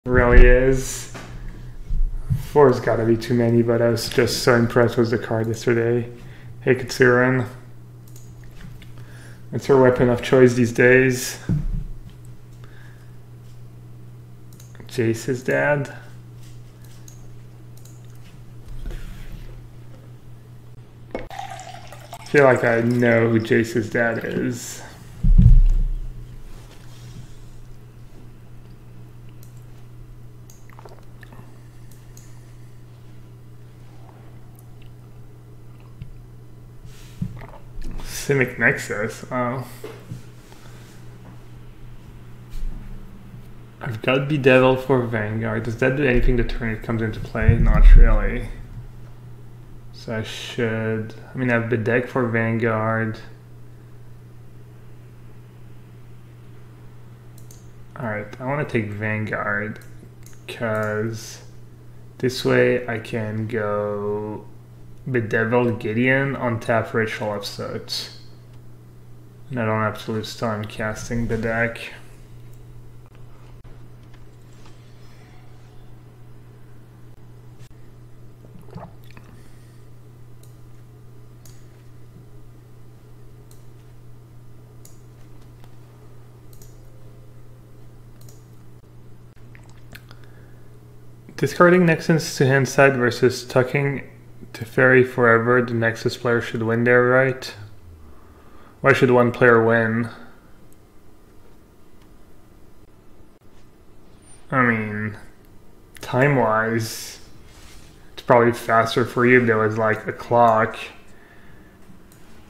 Really is. 4's gotta be too many, but I was just so impressed with the card yesterday. Hey Katsurin. It's her weapon of choice these days. Jace's dad. I feel like I know who Jace's dad is. Simic Nexus, wow. I've got Bedevil for Vanguard. Does that do anything the turn it comes into play? Not really. So I should... I mean, I have Bedeck for Vanguard. Alright, I want to take Vanguard because this way I can go Bedevil Gideon on tap Ritual of Soot. And I don't have to lose time casting Bedeck. Discarding Nexus to hand side versus tucking to Fairy forever, the Nexus player should win there, right? Why should one player win? I mean, time-wise, it's probably faster for you if there was like a clock,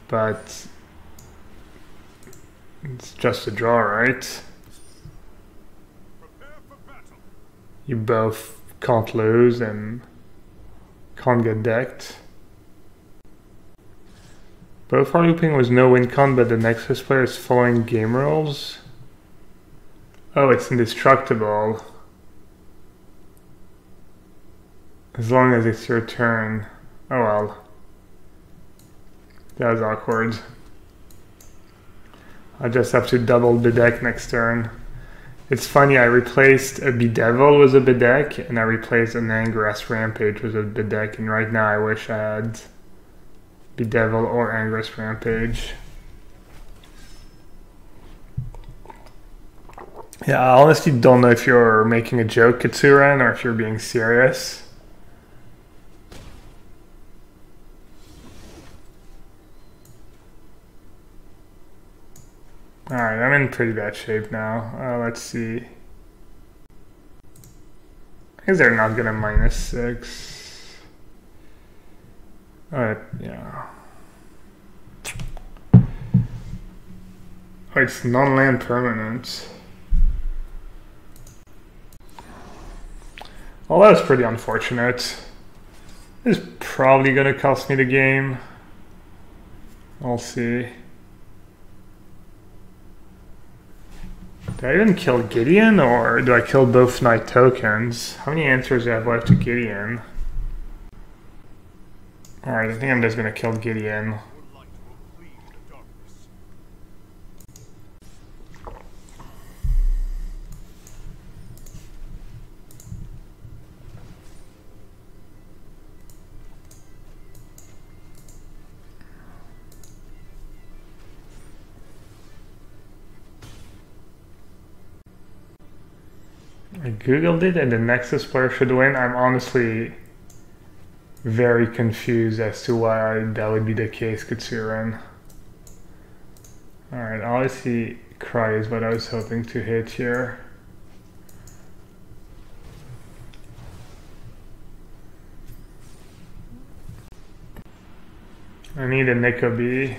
but it's just a draw, right? You both can't lose and can't get decked. Both are looping with no win con, but the Nexus player is following game rules. Oh, it's indestructible. As long as it's your turn. Oh well. That was awkward. I just have to double Bedeck next turn. It's funny, I replaced a Bedevil with a Bedeck, and I replaced an Angress Rampage with a Bedeck, and right now I wish I had Bedevil or Angress Rampage. Yeah, I honestly don't know if you're making a joke, Katsuran, or if you're being serious. Alright, I'm in pretty bad shape now. Let's see. I guess they're not gonna -6. Alright, yeah. Oh, it's non-land permanent. Well, that was pretty unfortunate. This is probably gonna cost me the game. I'll see. Do I even kill Gideon, or do I kill both Knight tokens? How many answers do I have left to Gideon? Alright, I think I'm just gonna kill Gideon. I googled it and the Nexus player should win. I'm honestly very confused as to why that would be the case, Katsuran. Alright, obviously Cry is what I was hoping to hit here. I need a Nicobe.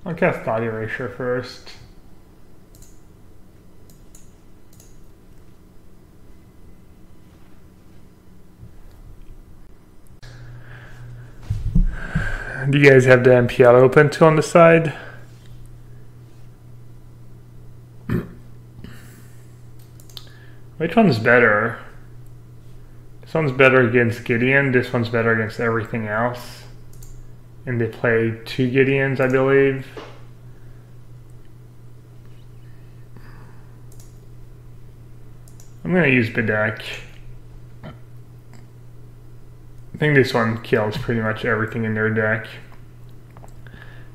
I'll cast Body Erasure first. Do you guys have the MPL open too on the side? Which one's better? This one's better against Gideon, this one's better against everything else. And they play 2 Gideons, I believe. I'm gonna use Bedeck. I think this one kills pretty much everything in their deck.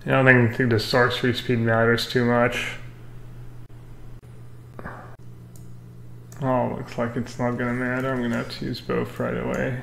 I don't think the sorcery speed matters too much. Oh, looks like it's not gonna matter. I'm gonna have to use both right away.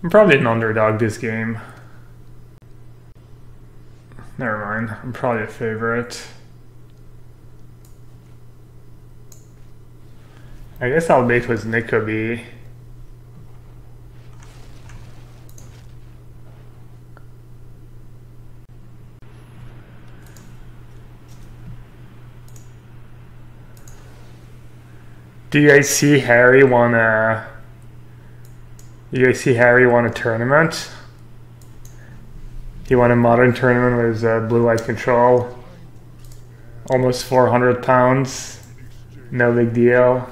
I'm probably an underdog this game. Never mind, I'm probably a favorite. I guess I'll bait with Nikobe. Do you guys see Harry won a... You guys see Harry won a tournament? He won a modern tournament with blue-white control. Almost 400 pounds. No big deal.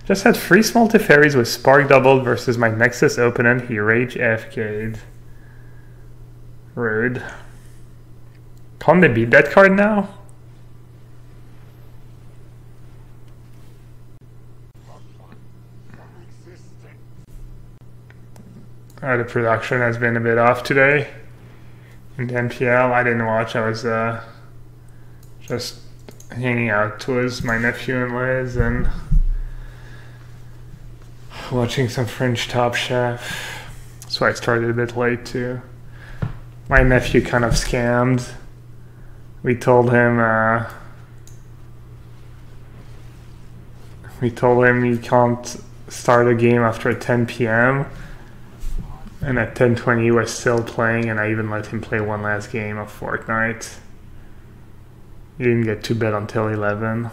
Just had 3 small Teferis with Spark doubled versus my Nexus opponent. He rage AFK'd. Rude. Can't they beat that card now? The production has been a bit off today in the NPL. I didn't watch. I was just hanging out with my nephew and Liz and watching some French Top Chef. So I started a bit late too. My nephew kind of scammed. We told him he can't start a game after 10 p.m. And at 10:20 he was still playing, and I even let him play one last game of Fortnite. He didn't get to bed until 11.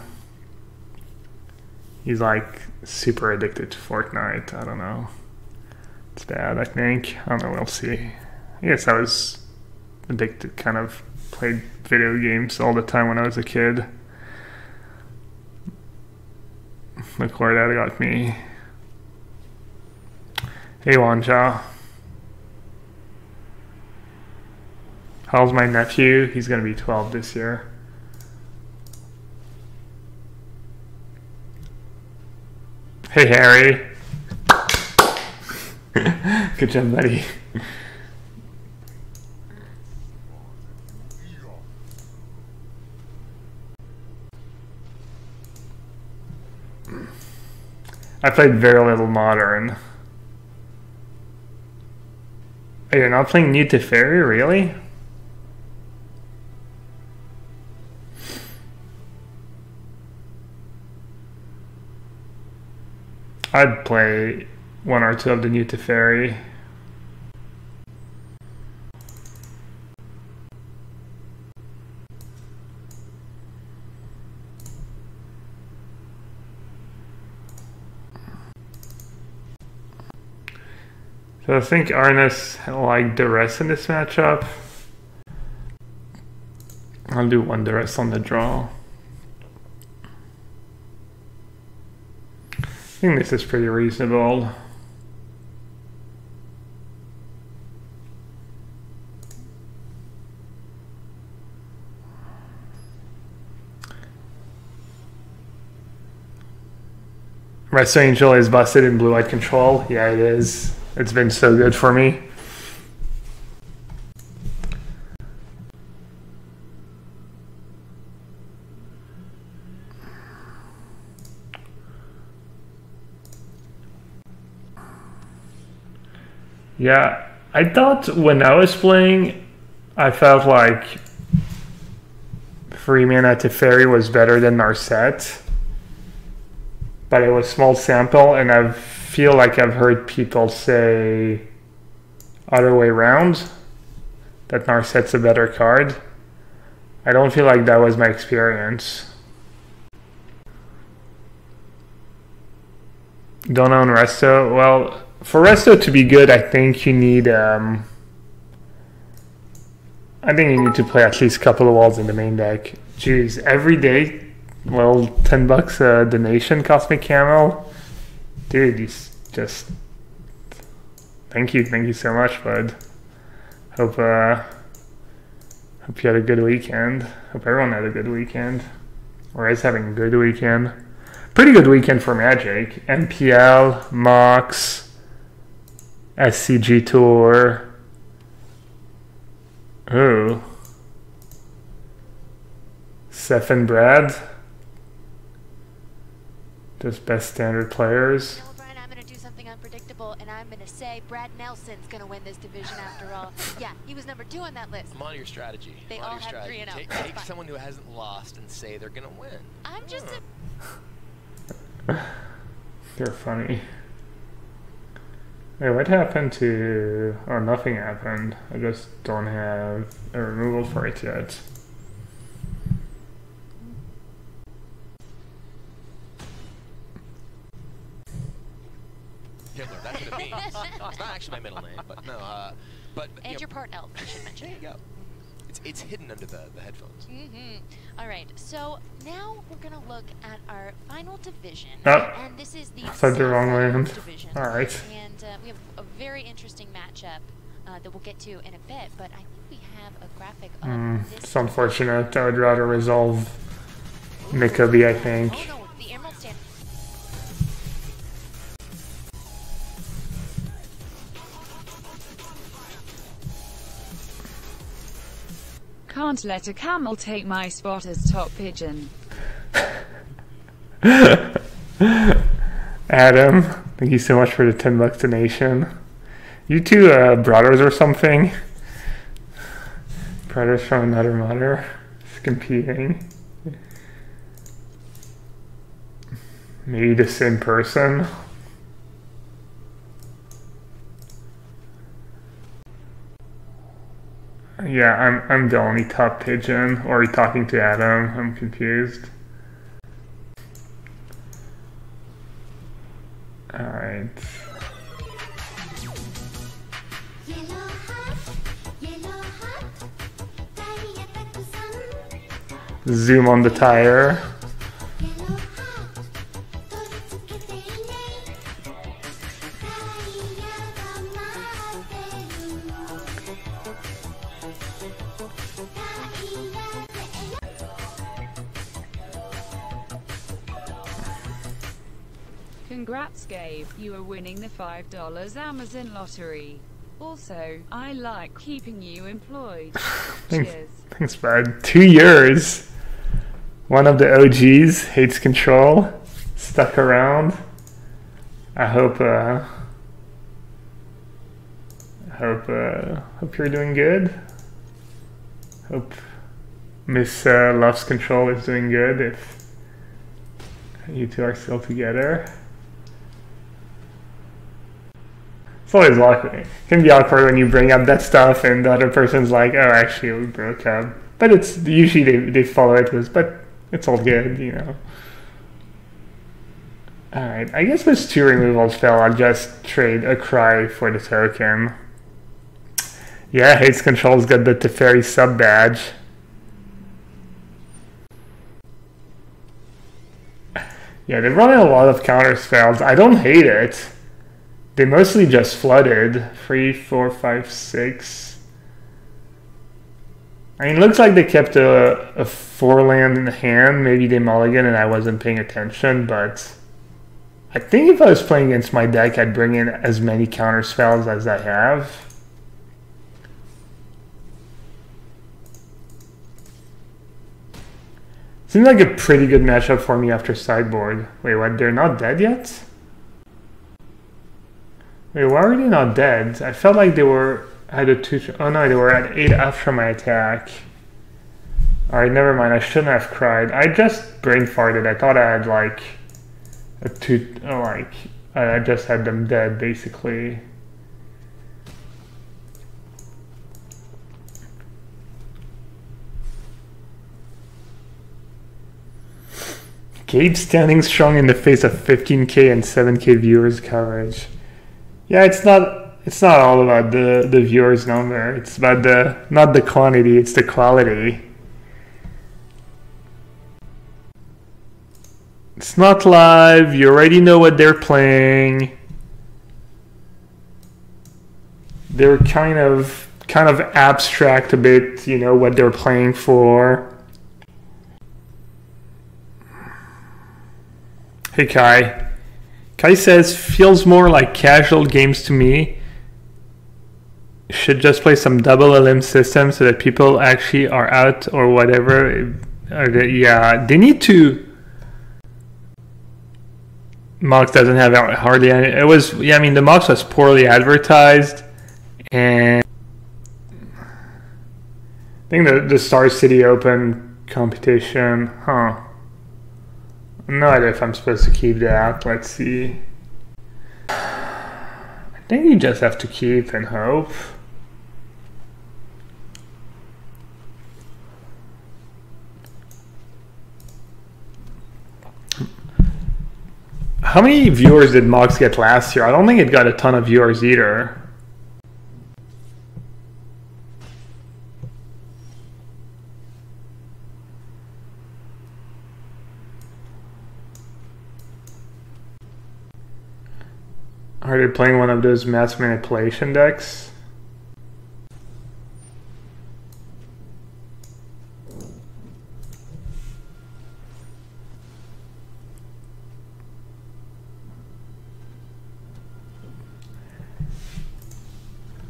He's like super addicted to Fortnite. I don't know. It's bad, I think. I don't know, we'll see. I guess I was addicted, kind of played video games all the time when I was a kid. Look where that got me. Hey Wanja. How's my nephew? He's gonna be 12 this year. Hey Harry. Good job, buddy. I played very little Modern. Oh, you're not playing New Teferi, really? I'd play 1 or 2 of the New Teferi. So I think Arnis like duress in this matchup. I'll do 1 duress on the draw. I think this is pretty reasonable. Resto Angel is busted in blue-white control. Yeah, it is. It's been so good for me. Yeah, I thought when I was playing, I felt like 3-mana Teferi was better than Narset. But it was small sample, and I feel like I've heard people say other way around, that Narset's a better card. I don't feel like that was my experience. Don't own Resto. Well, for Resto to be good, I think you need to play at least a couple of walls in the main deck. Jeez, every day, well, $10 donation, Cosmic Camel. Dude, he's just... Thank you so much, bud. Hope you had a good weekend. Hope everyone had a good weekend. Or is having a good weekend. Pretty good weekend for Magic. MPL, Mox, SCG Tour. Oh. Seth and Brad. Just best standard players. I'm going to do something unpredictable, and I'm going to say Brad Nelson's going to win this division after all. Yeah, he was number 2 on that list. I'm on your strategy. They all have 3 and 0. Take someone who hasn't lost and say they're going to win. I'm just They're funny. Hey, what happened to... Oh, nothing happened. I just don't have a removal for it yet. Himmler, that's what it means. It's not actually my middle name, but no. and you're part elf, I should mention. There you go. It's hidden under the headphones. All right, so now we're going to look at our final division. Oh, and this is the wrong land. division. All right. And we have a very interesting matchup that we'll get to in a bit, but I think we have a graphic of this. It's unfortunate. I would rather resolve Mikabi, I think. Oh no, the Emerald Stand. Can't let a camel take my spot as top pigeon. Adam, thank you so much for the $10 donation. You two brothers or something? Brothers from another mother. It's competing. Maybe the same person. Yeah, I'm the only top pigeon. Or are you talking to Adam? I'm confused. Alright. Zoom on the tire. Congrats, Gabe, you are winning the $5 Amazon lottery. Also, I like keeping you employed. Cheers. Thanks, bud. 2 years. One of the OGs, hates control, stuck around. I hope you're doing good. Hope Miss Loves Control is doing good if you two are still together. It's always awkward. It can be awkward when you bring up that stuff and the other person's like, oh, actually, we broke up. But it's usually they follow it with, but it's all good, you know. Alright, I guess with 2 removals fail, I'll just trade a Cry for the token. Yeah, Hates Control's got the Teferi sub badge. Yeah, they're running a lot of counter spells. I don't hate it. They mostly just flooded. 3, 4, 5, 6. I mean, it looks like they kept a 4-land in hand. Maybe they mulligan and I wasn't paying attention, but I think if I was playing against my deck, I'd bring in as many counter spells as I have. Seems like a pretty good matchup for me after sideboard. Wait, what? They're not dead yet? Wait, why are they not dead? I felt like they were at a 2... Oh no, they were at 8 after my attack. Alright, never mind. I shouldn't have cried. I just brain farted. I thought I had like a I just had them dead, basically. Gabe standing strong in the face of 15K and 7K viewers coverage. Yeah, it's not all about the viewers number. It's about not the quantity, it's the quality. It's not live, you already know what they're playing. They're kind of abstract a bit, you know, what they're playing for. Hey Kai. Kai says, feels more like casual games to me. Should just play some double elim system so that people actually are out or whatever. Yeah, they need to. Mox doesn't have hardly any. It was, yeah, I mean, the Mox was poorly advertised, and I think the Star City Open competition, huh? No idea if I'm supposed to keep that. Let's see. I think you just have to keep and hope. How many viewers did Mox get last year? I don't think it got a ton of viewers either. Are they playing one of those mass manipulation decks?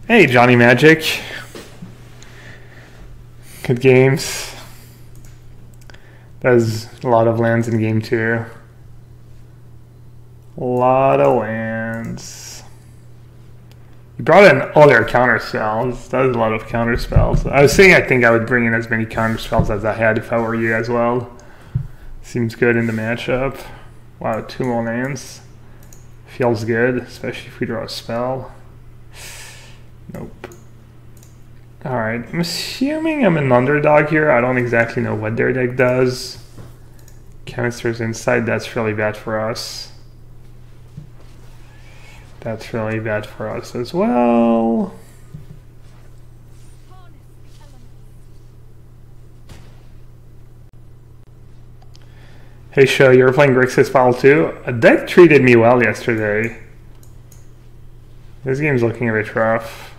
Hey, Johnny Magic. Good games. There's a lot of lands in game 2. A lot of lands. You brought in all their counter spells. That was a lot of counter spells. I was saying I think I would bring in as many counter spells as I had if I were you as well. Seems good in the matchup. Wow, 2 more lands. Feels good, especially if we draw a spell. Nope. Alright, I'm assuming I'm an underdog here. I don't exactly know what their deck does. Canister's Insight, that's really bad for us. That's really bad for us as well. Hey Show, you were playing Grixis File 2? A deck treated me well yesterday. This game's looking a bit rough.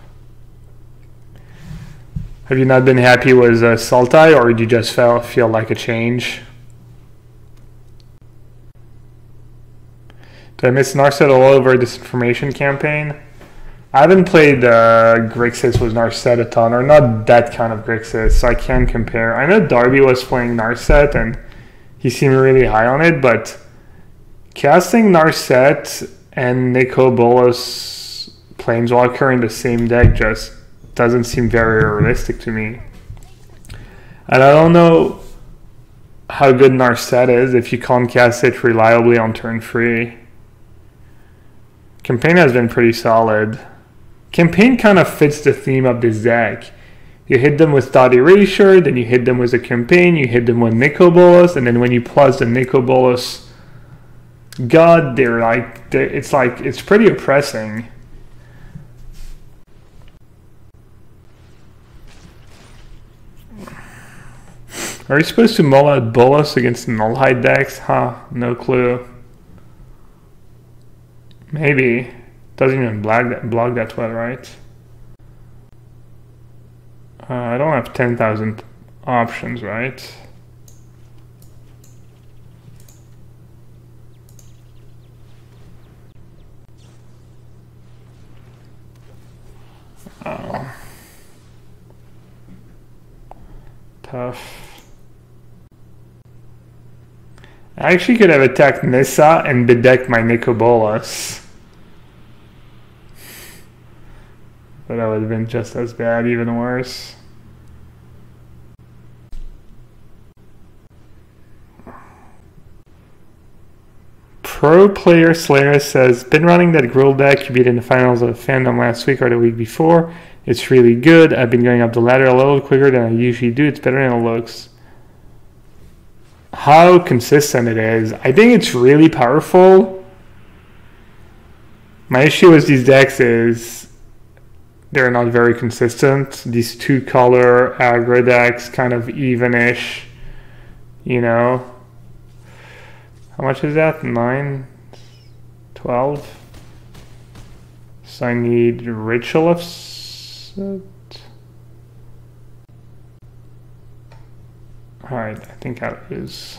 Have you not been happy with Sultai, or did you just feel like a change? Did I miss Narset all over this information campaign? I haven't played Grixis with Narset a ton, or not that kind of Grixis, so I can't compare. I know Darby was playing Narset, and he seemed really high on it, but casting Narset and Nico Bolas Planeswalker in the same deck just doesn't seem very realistic to me. And I don't know how good Narset is if you can't cast it reliably on turn 3. Campaign has been pretty solid. Campaign kind of fits the theme of this deck. You hit them with Thought Erasure, then you hit them with a Campaign, you hit them with Nico Bolas, and then when you plus the Nico Bolas God, it's pretty oppressing. Are you supposed to mull out Bolas against Nullhide decks? Huh, no clue. Maybe. Doesn't even block that well, right? I don't have 10,000 options, right? Oh. Tough. I actually could have attacked Nissa and bedecked my Nico Bolas. But that would have been just as bad, even worse. Pro Player Slayer says, been running that grill deck you beat in the finals of Fandom last week or the week before. It's really good. I've been going up the ladder a little quicker than I usually do. It's better than it looks. How consistent it is. I think it's really powerful. My issue with these decks is they're not very consistent. These two color aggro decks, kind of even-ish, you know. How much is that? 9? 12? So I need Ritual of Soot. Alright, I think that is.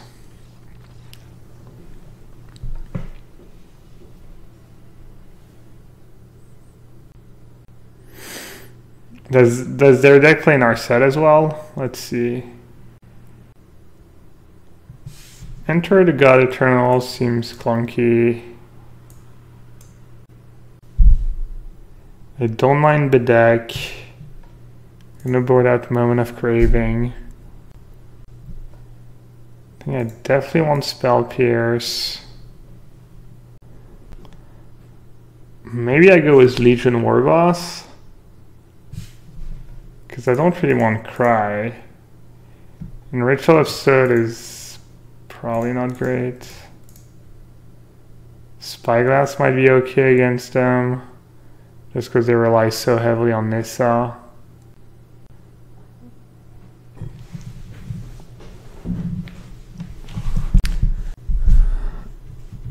Does their deck play in our set as well? Let's see. Enter the God Eternal seems clunky. I don't mind the deck. I'm gonna board out Moment of Craving. I think I definitely want Spell Pierce. Maybe I go with Legion Warboss. Because I don't really want Cry. And Ritual of Soot is probably not great. Spyglass might be okay against them. Just because they rely so heavily on Nissa.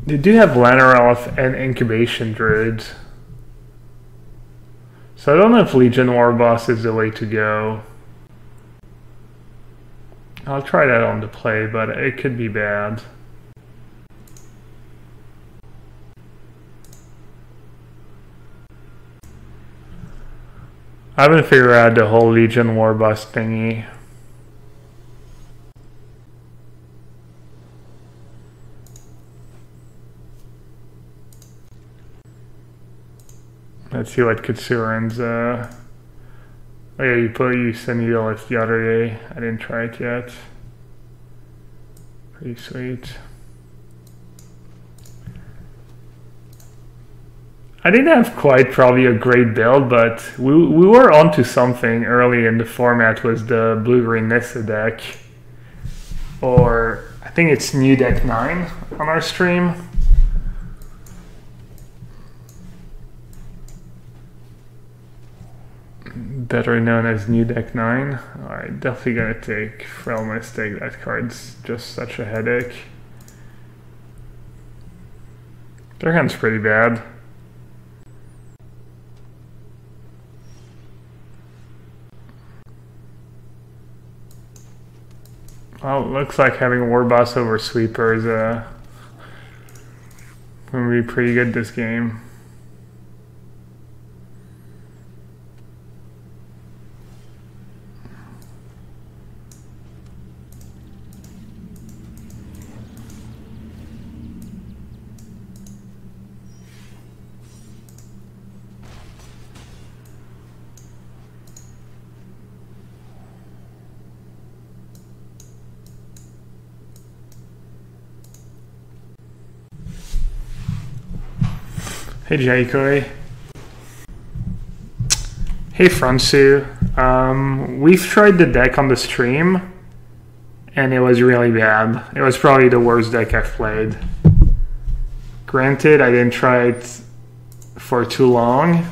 They do have Lantern Elf and Incubation Druid. So I don't know if Legion Warboss is the way to go. I'll try that on the play, but it could be bad. I haven't figured out the whole Legion Warboss thingy. Let's see what Kitsuren's, oh yeah, you sent me the list the other day. I didn't try it yet. Pretty sweet. I didn't have quite probably a great build, but we were onto something early in the format with the Blue-Green Nissa deck. Or, I think it's New Deck 9 on our stream. Better known as New Deck 9. Alright, definitely gonna take Frail Mistake. That card's just such a headache. Their hand's pretty bad. Well, it looks like having Warboss over Sweeper is gonna be pretty good this game. Hey Jaikoi. Hey Fransu. We've tried the deck on the stream and it was really bad. It was probably the worst deck I've played. Granted, I didn't try it for too long.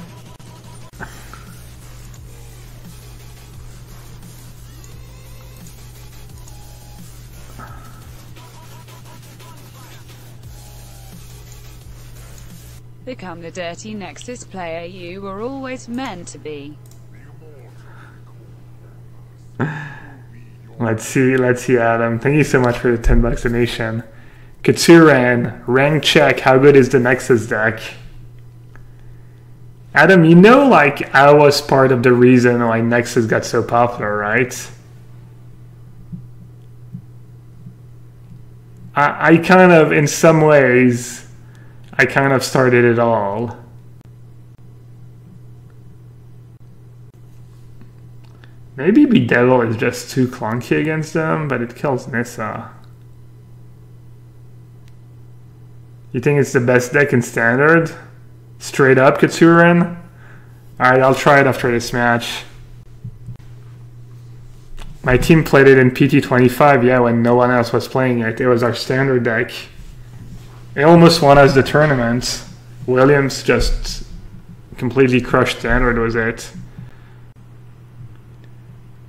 Become the dirty Nexus player you were always meant to be. Let's see, Adam. Thank you so much for the 10 bucks donation. Katsuran, rank check. How good is the Nexus deck? Adam, you know, like, I was part of the reason why Nexus got so popular, right? I kind of, in some ways, I kind of started it all. Maybe Bedevil is just too clunky against them, but it kills Nissa. You think it's the best deck in Standard? Straight up, Katsurin? Alright, I'll try it after this match. My team played it in PT25, yeah, when no one else was playing it. It was our Standard deck. It almost won us the tournament. Williams just completely crushed Standard, was it.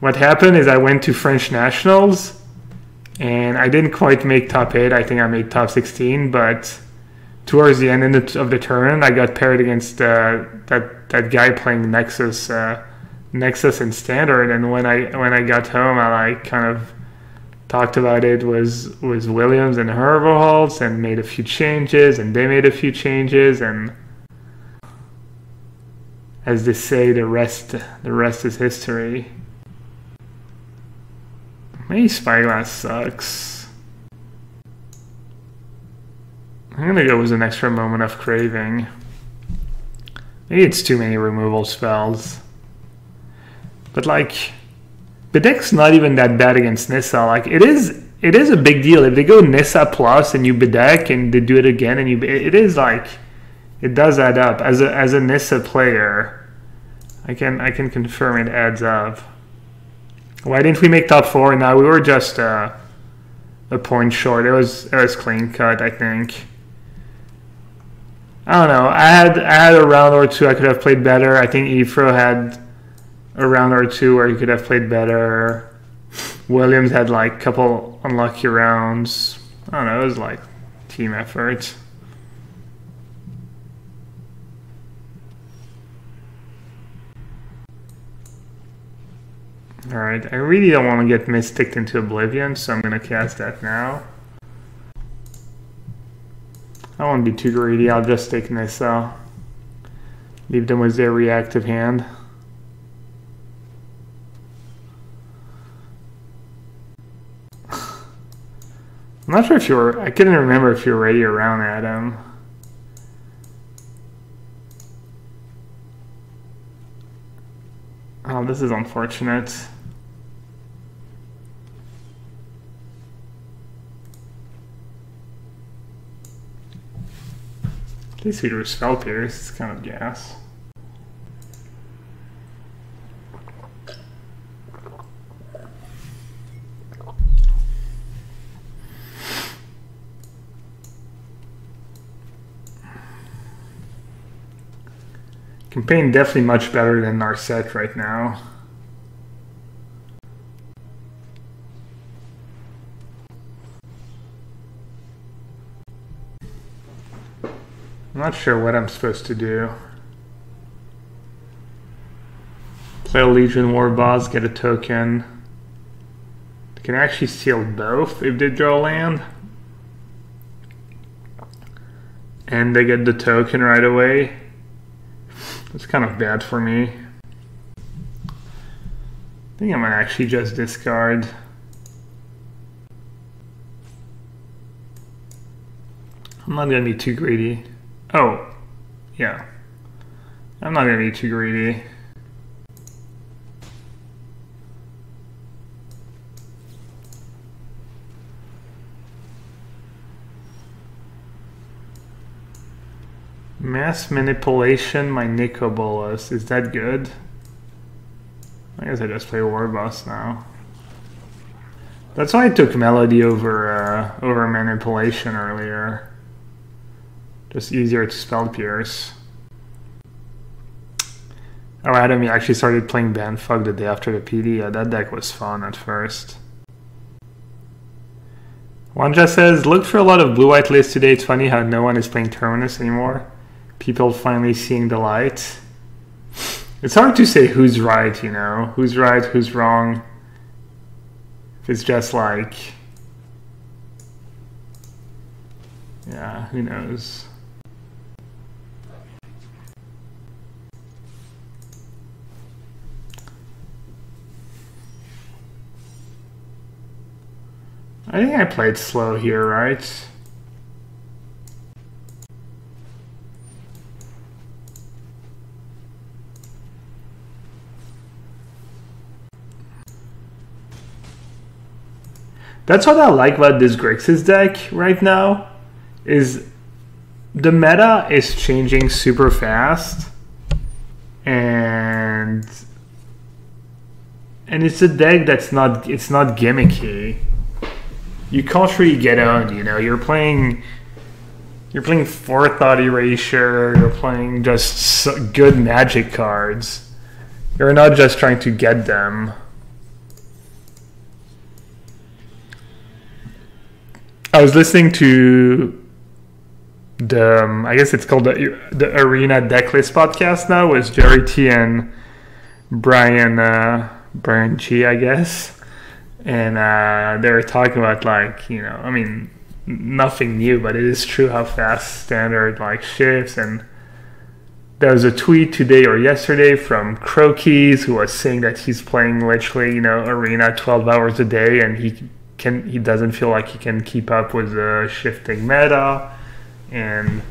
What happened is I went to French Nationals, and I didn't quite make top 8. I think I made top 16, but towards the end of the tournament, I got paired against that guy playing Nexus in Standard, and when I got home, I like kind of talked about it with Williams and Herberholz, and made a few changes, and they made a few changes, and as they say, the rest is history. Maybe Spyglass sucks. I'm gonna go with an extra moment of craving. Maybe it's too many removal spells. But like, the deck's not even that bad against Nissa. Like, it is a big deal. If they go Nissa plus and you bedeck and they do it again and it is like, it does add up. As a Nissa player, I can confirm it adds up. Why didn't we make top 4? No, we were just a point short. It was clean cut, I think. I don't know. I had a round or two I could have played better. I think Ifro had a round or two where he could have played better. Williams had like a couple unlucky rounds. I don't know. It was like team effort. Alright, I really don't want to get mysticked into Oblivion, so I'm going to cast that now. I won't be too greedy, I'll just take Nissa. Leave them with their reactive hand. I'm not sure if I couldn't remember if you were ready around Adam. Oh, this is unfortunate. At least we drew Spell Pierce, it's kind of gas. Campaign definitely much better than our set right now. I'm not sure what I'm supposed to do. Play a Legion War Boss, get a token. They can actually steal both if they draw land. And they get the token right away. That's kind of bad for me. I think I might actually just discard. I'm not gonna be too greedy. Oh, yeah. I'm not gonna be too greedy. Mass Manipulation, my Nicobolus. Is that good? I guess I just play War Boss now. That's why I took Melody over Manipulation earlier. Just easier to Spell Pierce. Oh, Adam, you actually started playing Bandfog the day after the PD. Yeah, that deck was fun at first. Wanja says, looked for a lot of blue-white lists today. It's funny how no one is playing Terminus anymore. People finally seeing the light. It's hard to say who's right, you know? Who's right, who's wrong. If it's just like... yeah, who knows? I think I played slow here, right? That's what I like about this Grixis deck right now, is the meta is changing super fast, and it's a deck that's not gimmicky. You can't really get owned, you know. You're playing 4 thought erasure. You're playing just good magic cards. You're not just trying to get them. I was listening to the I guess it's called the Arena Decklist podcast now with Jerry T and Brian G, I guess, and they were talking about, like, you know, I mean, nothing new, but it is true how fast standard like shifts. And there was a tweet today or yesterday from Crokies who was saying that he's playing literally, you know, Arena 12 hours a day, and he doesn't feel like he can keep up with the shifting meta. And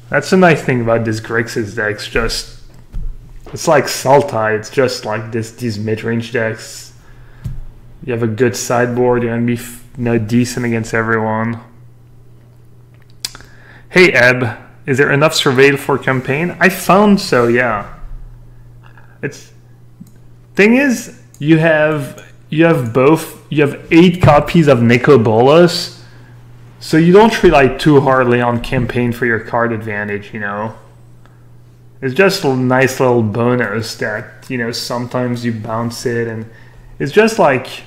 that's the nice thing about this Grixis decks. Just, it's like Sultai. It's just like these mid-range decks. You have a good sideboard. You're gonna be decent against everyone. Hey Eb, is there enough surveil for campaign? I found so, yeah. It's thing is, you have 8 copies of Nico Bolas, so you don't rely too hardly on campaign for your card advantage, you know. It's just a nice little bonus that, you know, sometimes you bounce it, and it's just like,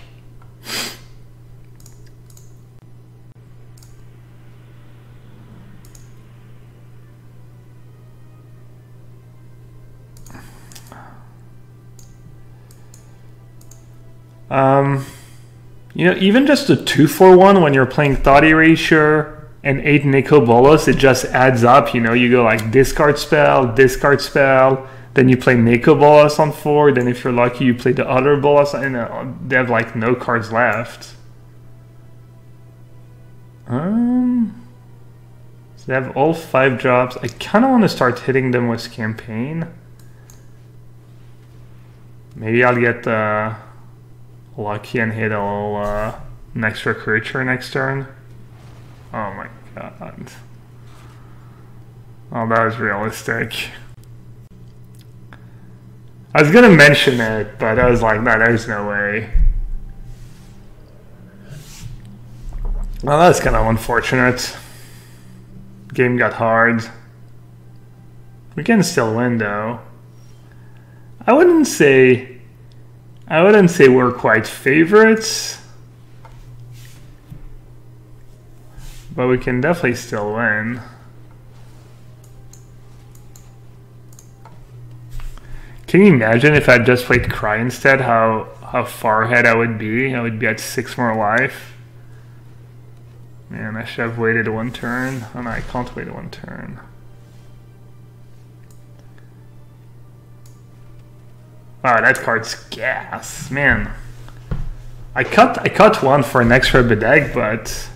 you know, even just a 2-for-1 when you're playing Thought Erasure and 8 Nico Bolas, it just adds up. You know, you go like discard spell, then you play Nico Bolas on 4, then if you're lucky you play the other Bolas, and they have like no cards left. So they have all 5 drops. I kind of want to start hitting them with campaign. Maybe I'll get lucky and hit a little an extra creature next turn. Oh my god. Oh, that was realistic. I was gonna mention it, but I was like, no, there's no way. Well, that's kind of unfortunate. Game got hard. We can still win though. I wouldn't say we're quite favorites, but we can definitely still win. Can you imagine if I just played Cry instead, how far ahead I would be? I would be at 6 more life. Man, I should have waited 1 turn. Oh no, I can't wait 1 turn. Wow, that card's gas, man. I cut 1 for an extra Bedeg, but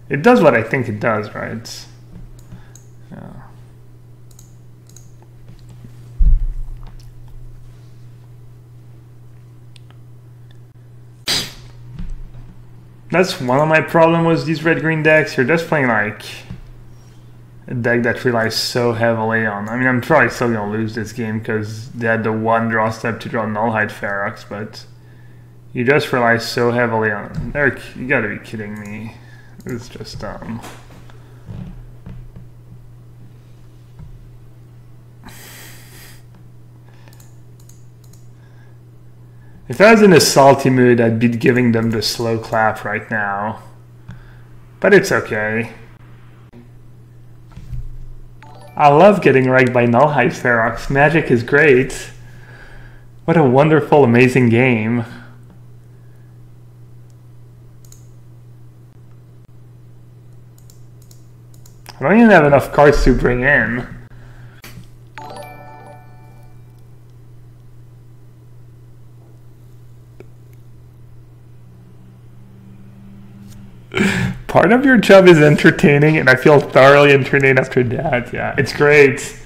it does what I think it does, right? Yeah. That's one of my problems with these red-green decks. You're just playing like a deck that relies so heavily on... I mean, I'm probably still going to lose this game because they had the 1 draw step to draw Nullhide Ferox, but you just rely so heavily on... Eric, you gotta be kidding me. It's just dumb. If I was in a salty mood, I'd be giving them the slow clap right now. But it's okay. I love getting wrecked by Nullhide Ferox. Magic is great. What a wonderful, amazing game. I don't even have enough cards to bring in. Part of your job is entertaining, and I feel thoroughly entertained after that. Yeah, it's great.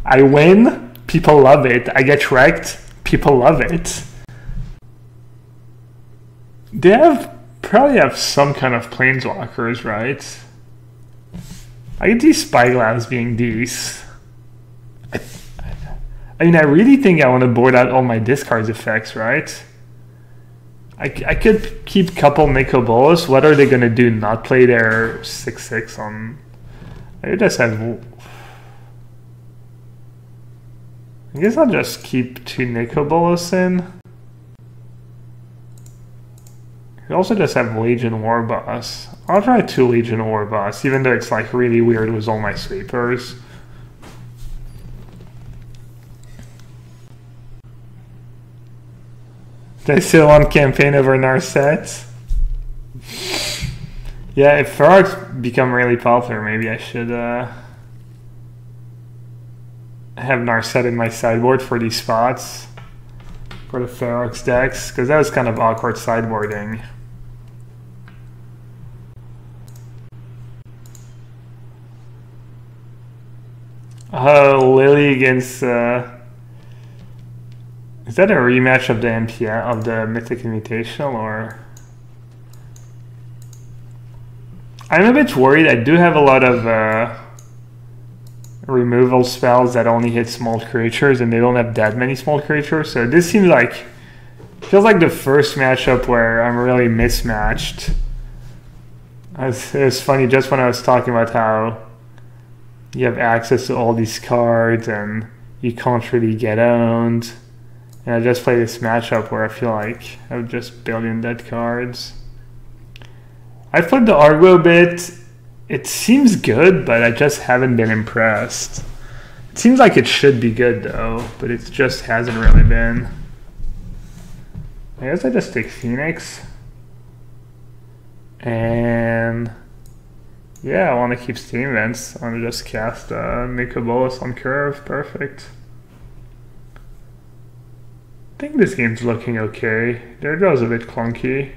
I win, people love it. I get wrecked, people love it. They have Probably have some kind of planeswalkers, right? I could see Spyglass being these. I mean, I really think I want to board out all my discards effects, right? I could keep couple Nicobolas. What are they going to do? Not play their 6/6 on... I just have... I guess I'll just keep 2 Nicobolas in. I also just have Legion Warboss. I'll try 2 Legion Warboss, even though it's like really weird with all my sweepers. They still on campaign over Narset? Yeah, if Ferox become really popular, maybe I should have Narset in my sideboard for these spots. For the Ferox decks, because that was kind of awkward sideboarding. Oh, Lily against... Is that a rematch of the MPN, of the Mythic Invitational, or... I'm a bit worried. I do have a lot of removal spells that only hit small creatures, and they don't have that many small creatures, so this seems like... feels like the first matchup where I'm really mismatched. It was funny just when I was talking about how you have access to all these cards and you can't really get owned. And I just play this matchup where I feel like I have just billion dead cards. I played the Argo bit. It seems good, but I just haven't been impressed. It seems like it should be good though, but it just hasn't really been. I guess I just take Phoenix. And yeah, I want to keep Steam Vents. I want to just cast Nicobolas on curve. Perfect. I think this game's looking okay. Their draw's a bit clunky.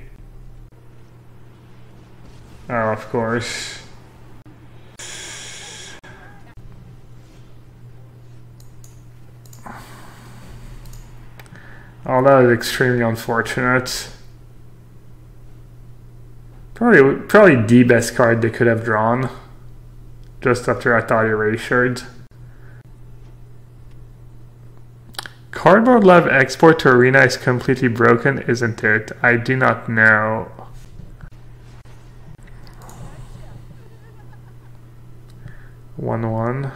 Oh, of course. Oh, that is extremely unfortunate. Probably the best card they could have drawn. Just after I thought erasured. Cardboard Love export to Arena is completely broken, isn't it? I do not know. One.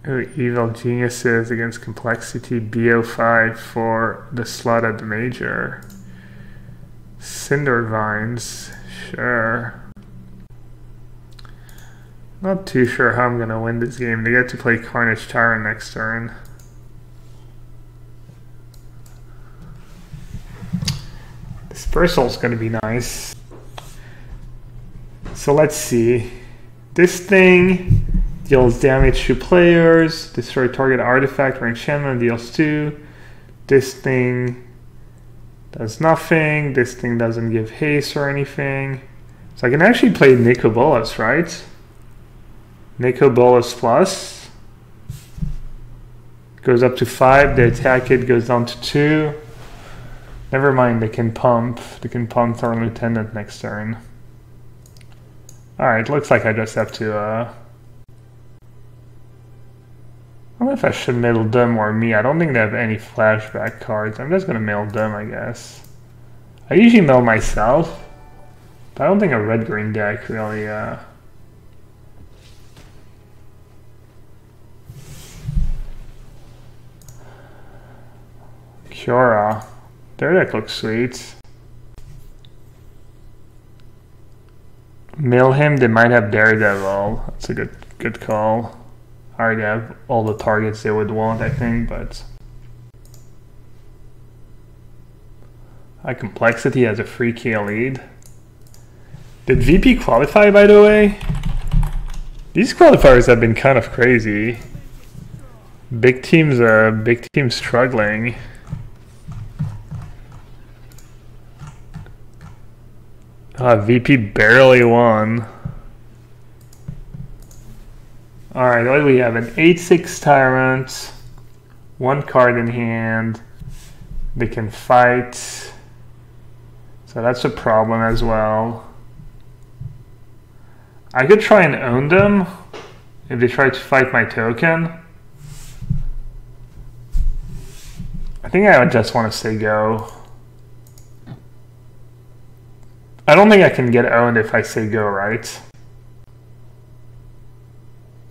Ooh, Evil Geniuses against Complexity BO5 for the slot at the Major. Cinder Vines, sure. Not too sure how I'm going to win this game. They get to play Carnage Tyrant next turn. Dispersal's going to be nice. So let's see. This thing deals damage to players, destroy target artifact or enchantment, deals 2. This thing does nothing. This thing doesn't give haste or anything. So I can actually play Nicobolas, right? Nicobolas plus. Goes up to 5. They attack it, goes down to 2. Never mind, they can pump. They can pump Thorn Lieutenant next turn. Alright, looks like I just have to... I don't know if I should middle them or me. I don't think they have any flashback cards. I'm just going to middle them, I guess. I usually middle myself. But I don't think a red-green deck really... Kiora. Their deck looks sweet. Mill him, they might have Daredevil. That's a good call. I already have all the targets they would want, I think, but... High Complexity has a free K lead. Did VP qualify, by the way? These qualifiers have been kind of crazy. Big teams struggling. VP barely won. Alright, what do we have? An 8/6 Tyrant, 1 card in hand, They can fight. So that's a problem as well. I could try and own them if they try to fight my token. I think I would just want to say go. I don't think I can get owned if I say go, right?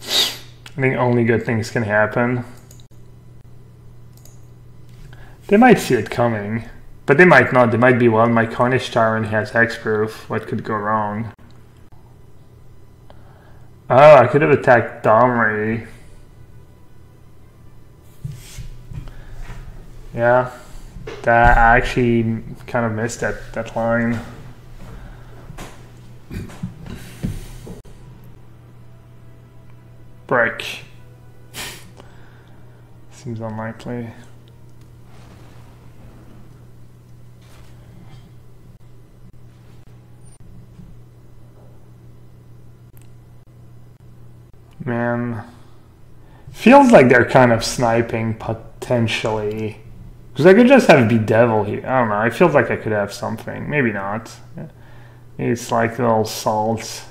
I think only good things can happen. They might see it coming, but they might not. They might be, well, my Carnage Tyrant has hexproof. What could go wrong? Oh, I could have attacked Domri. Yeah, that I actually kind of missed that line. Break. Seems unlikely. Man, feels like they're kind of sniping potentially. Because I could just have Bedevil here. I don't know. It feels like I could have something. Maybe not. Maybe it's like little salts.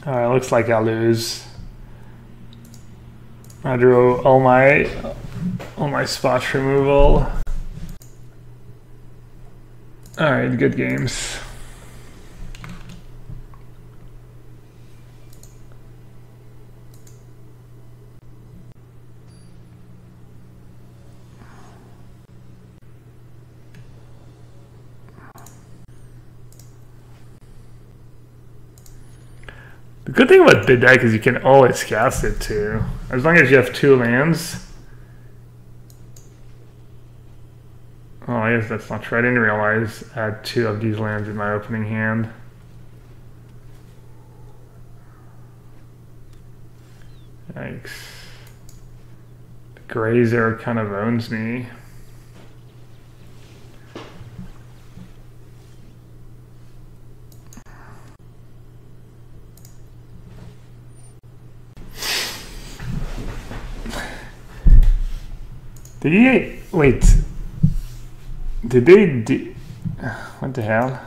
Alright, looks like I'll lose. I drew all my spot removal. Alright, good games. The good thing about bid deck is you can always cast it too, as long as you have 2 lands. Oh, I guess that's not true. I didn't realize I had 2 of these lands in my opening hand. Yikes. The Grazer kind of owns me. Did he, wait, did they do, what the hell?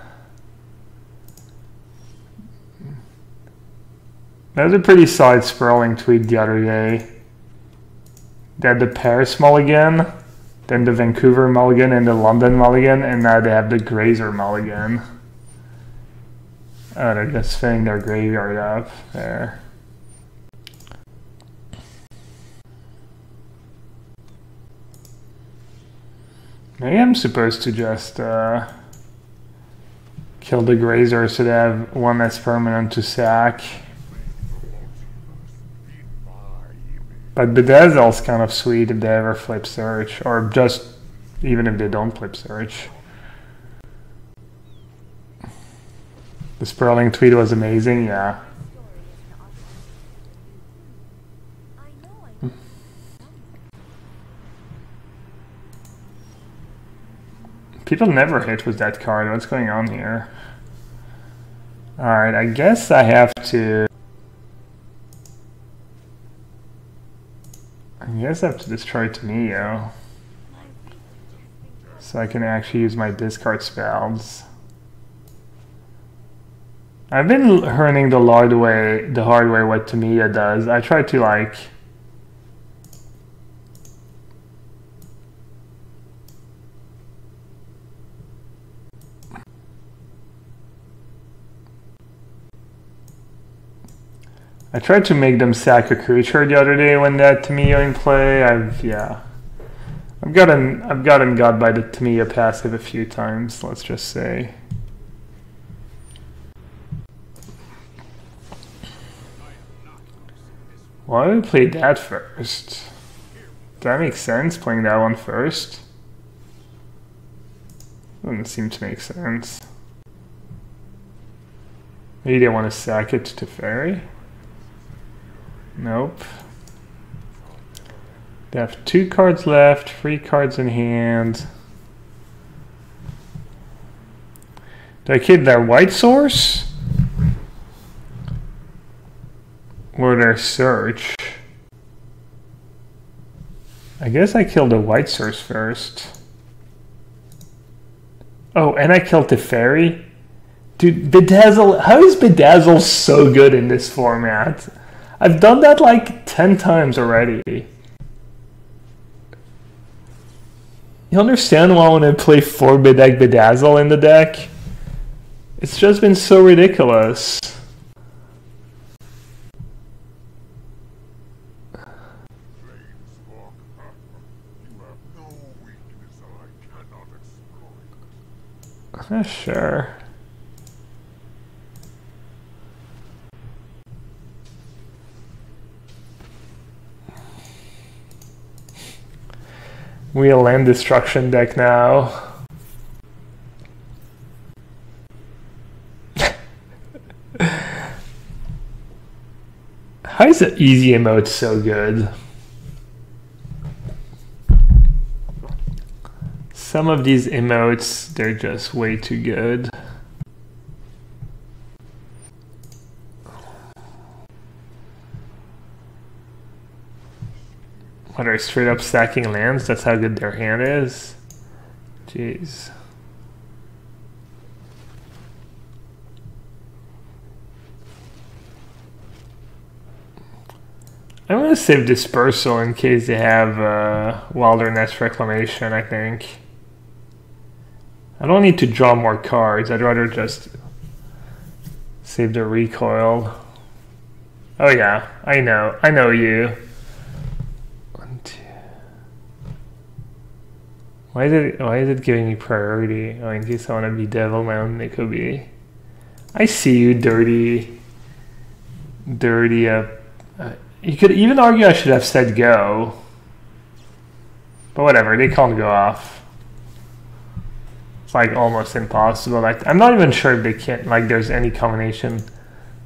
That was a pretty solid sprawling tweet the other day. They had the Paris mulligan, then the Vancouver mulligan and the London mulligan, and now they have the Grazer mulligan. Oh, they're just filling their graveyard up there. Maybe I'm supposed to just kill the Grazer so they have 1 less permanent to sack. But Bedazzle's kind of sweet if they ever flip search, or just even if they don't flip search. The Sprawling tweet was amazing, yeah. People never hit with that card. What's going on here? Alright, I guess I have to... destroy Tamio. So I can actually use my discard spells. I've been learning the hard way what Tamio does. I try to like... I tried to make them sack a creature the other day when that Tamio in play. Yeah. I've gotten got by the Tamiya passive a few times, let's just say. Why would we play that first? Does that make sense, playing that one first? Doesn't seem to make sense. Maybe they want to sack it to Fairy? Nope. They have 2 cards left, 3 cards in hand. Did I kill their white source? Or their search? I guess I killed the white source first. Oh, and I killed the Fairy? Dude, Bedazzle, how is Bedazzle so good in this format? I've done that like 10 times already. You understand why I want to play 4-bit deck Bedazzle in the deck? It's just been so ridiculous. Sure. We a land destruction deck now. How is the easy emote so good? Some of these emotes, they're just way too good. What, are straight up stacking lands? That's how good their hand is? Jeez. I'm gonna save Dispersal in case they have Wilderness Reclamation, I think. I don't need to draw more cards, I'd rather just save the recoil. Oh yeah, I know you. Why is it giving me priority? Oh, in case I want to be Devil Mountain, it could be. I see you, dirty. You could even argue I should have said go. But whatever, they can't go off. It's like almost impossible. Like, I'm not even sure if they can't, like there's any combination.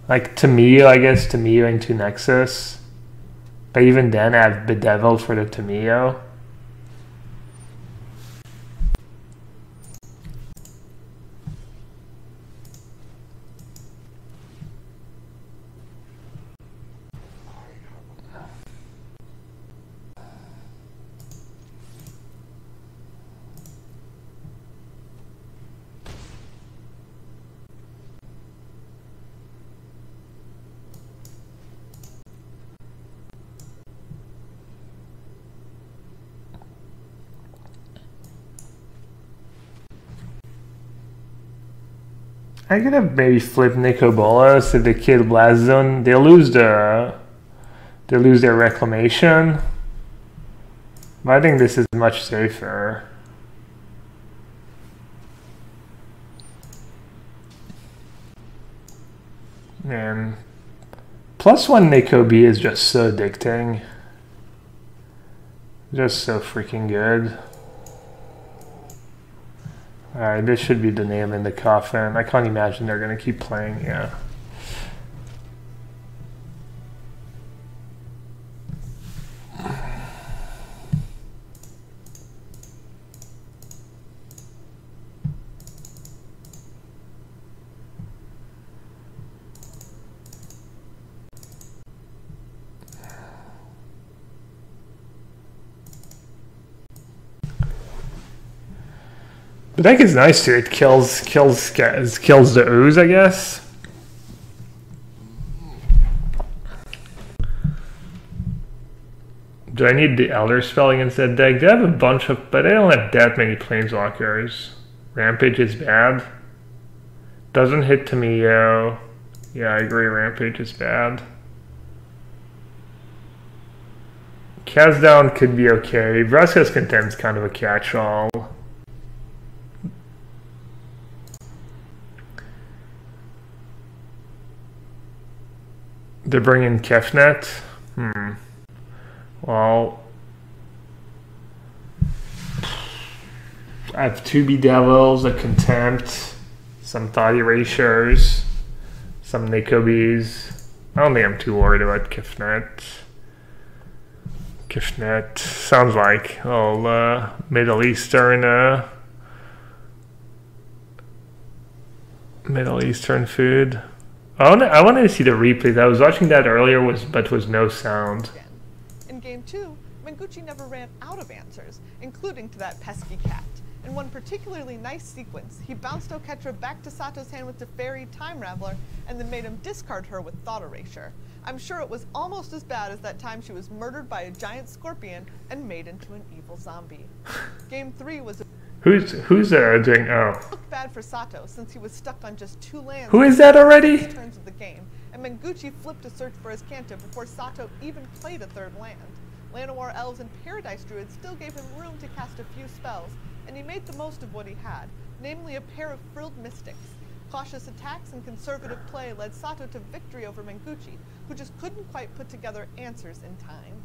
Like Tamiyo, I guess, Tamiyo into Nexus. But even then I have Bedeviled for the Tamiyo. I could have maybe flipped Nico Bolas if they kill Blast Zone. They lose their reclamation. But I think this is much safer. Man, +1 Nico B is just so addicting. Just so freaking good. Alright, this should be the nail in the coffin. I can't imagine they're going to keep playing, yeah. The deck is nice too. It kills the ooze, I guess. Do I need the Elder spell against that deck? They have a bunch of, but they don't have that many planeswalkers. Rampage is bad. Doesn't hit Tamiyo. Yeah, I agree. Rampage is bad. Cast down could be okay. Vraska's Contempt's kind of a catch-all. They're bringing Kefnet. Well, I have 2 Bedevils, a Contempt, some Thought Erasures, some Nicobes. I don't think I'm too worried about Kefnet. Kefnet sounds like all Middle Eastern food. I wanted to see the replays. I was watching that earlier, but was no sound. In game 2, Mengucci never ran out of answers, including to that pesky cat. In one particularly nice sequence, he bounced Oketra back to Sato's hand with the fairy Time Raveler, and then made him discard her with Thought Erasure. I'm sure it was almost as bad as that time she was murdered by a giant scorpion and made into an evil zombie. Game 3 was Who's doing? Oh, looked bad for Sato since he was stuck on just 2 lands. who is that already? Turns of the game, and Mengucci flipped to search for his Kanto before Sato even played a 3rd land. Llanowar Elves and Paradise Druids still gave him room to cast a few spells, and he made the most of what he had, namely a pair of Frilled Mystics. Cautious attacks and conservative play led Sato to victory over Mengucci, who just couldn't quite put together answers in time.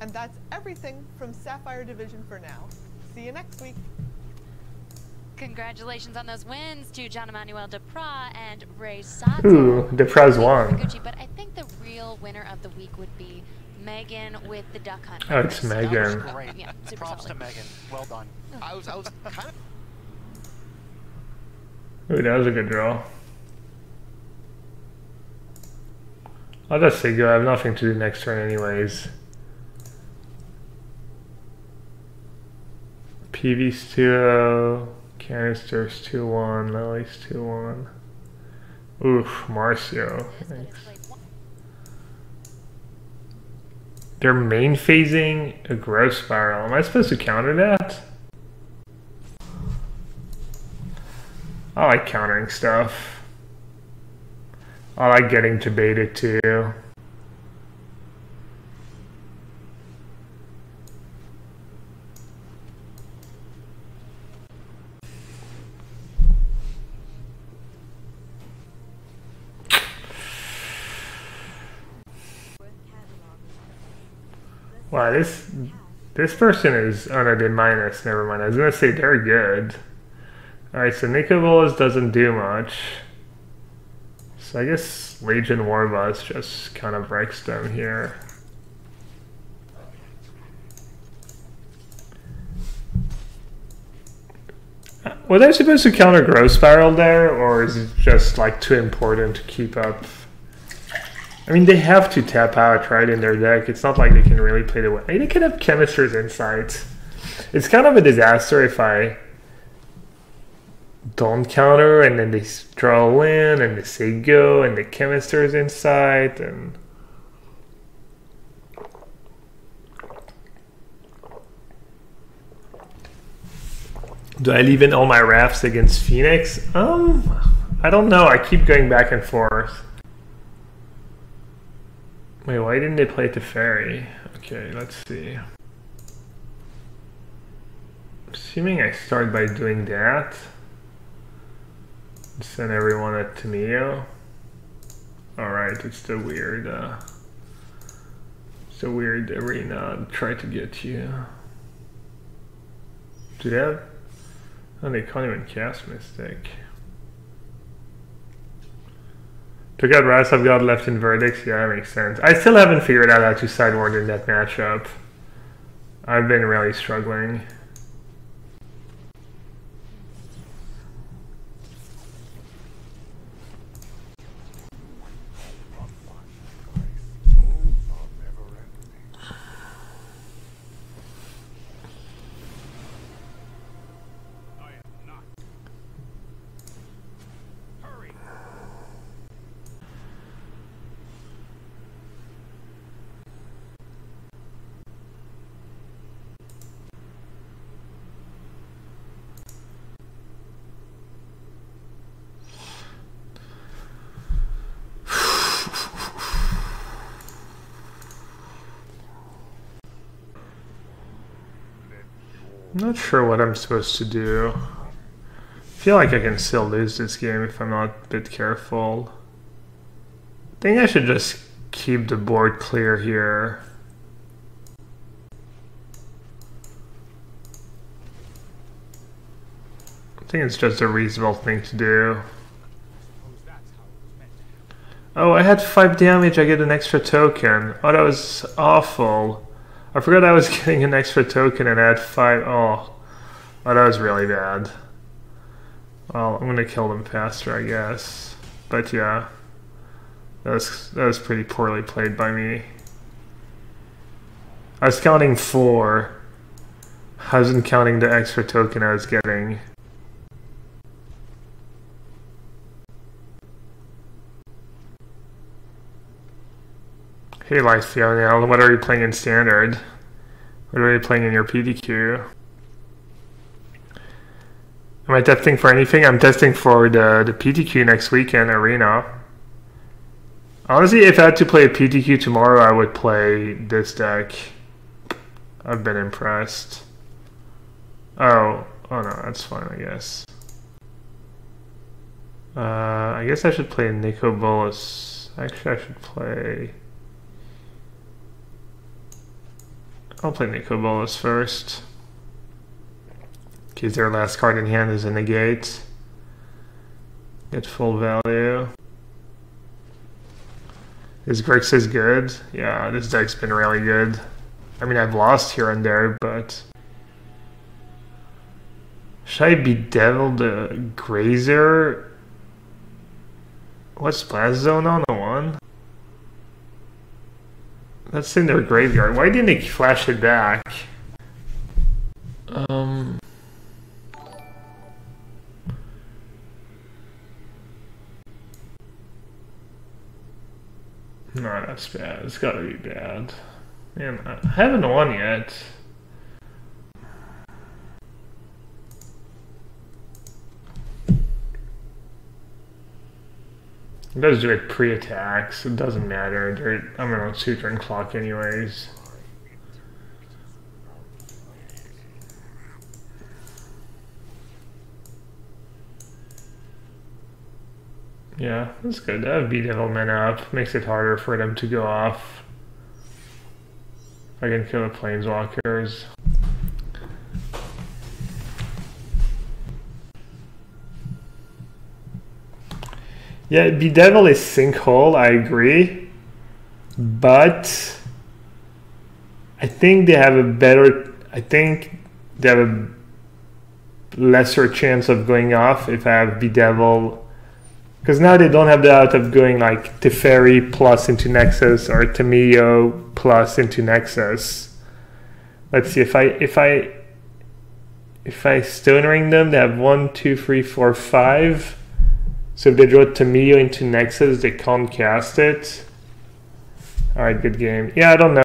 And that's everything from Sapphire Division for now. See you next week. Congratulations on those wins to John Emmanuel Duprat and Ray Sato. Ooh, Depraz won. Gucci, but I think the real winner of the week would be Megan with the Duck Hunt. Oh, it's Megan. Great. Yeah, super Props solid. to Megan. Well done. I was kind of. Ooh, that was a good draw. I'll just say go. I have nothing to do next turn anyways. PV's 2-0, Canisters 2-1, Lily's 2-1. Oof, Marcio. Thanks. They're main phasing a growth spiral. Am I supposed to counter that? I like countering stuff. I like getting to beta too. Wow, this person is, oh no, did minus, never mind. I was gonna say they're good. Alright, so Nicobolas doesn't do much. So I guess Legion Warbus just kind of wrecks them here. Was I supposed to counter Growth Spiral there, or is it just like too important to keep up? I mean, they have to tap out, right, in their deck. It's not like they can really play the way. I mean, they can have Chemister's Insight. It's kind of a disaster if I don't counter and then they draw a land and they say go and the Chemister's Insight and... Do I leave in all my rafts against Phoenix? I don't know. I keep going back and forth. Wait, why didn't they play Teferi? Okay, let's see. Assuming I start by doing that. Send everyone at Tamio. Alright, it's the weird arena. Try to get you. Do they have? Oh, they can't even cast Mystic. Took out Ras, I've got left in Verdicts. Yeah, that makes sense. I still haven't figured out how to sideboard in that matchup. I've been really struggling. I'm not sure what I'm supposed to do. I feel like I can still lose this game if I'm not a bit careful. I think I should just keep the board clear here. I think it's just a reasonable thing to do. Oh, I had 5 damage, I get an extra token. Oh, that was awful. I forgot I was getting an extra token and I had 5. Oh, that was really bad. Well, I'm gonna kill them faster, I guess. But yeah, that was pretty poorly played by me. I was counting 4. I wasn't counting the extra token I was getting. Hey Lythionel, what are you playing in Standard? What are you playing in your PDQ? Am I testing for anything? I'm testing for the PTQ next weekend, Arena. Honestly, if I had to play a PTQ tomorrow, I would play this deck. I've been impressed. Oh no, that's fine, I guess. I guess I should play Nico Bolas. Actually, I should play... I'll play Nico Bolas first. Because their last card in hand is a negate. Get full value. Is Grixis good? Yeah, this deck's been really good. I mean, I've lost here and there, but... Should I bedevil the Grazer? What's Blast Zone on the one? That's in their graveyard. Why didn't they flash it back? No, that's bad. It's gotta be bad. Man, I haven't won yet. It does do it pre-attacks. It doesn't matter. I'm gonna suture and clock anyways. Yeah, that's good. That would be Devil Men up. Makes it harder for them to go off. I can kill the Planeswalkers. Yeah, Bedevil is Sinkhole, I agree. But I think they have a better... I think they have a lesser chance of going off if I have Bedevil. Because now they don't have the out of going like Teferi plus into Nexus or Tamiyo plus into Nexus. Let's see, if I Stone Ring them, they have 1, 2, 3, 4, 5. So if they draw Tamiyo into Nexus, they can't cast it. Alright, good game. Yeah, I don't know.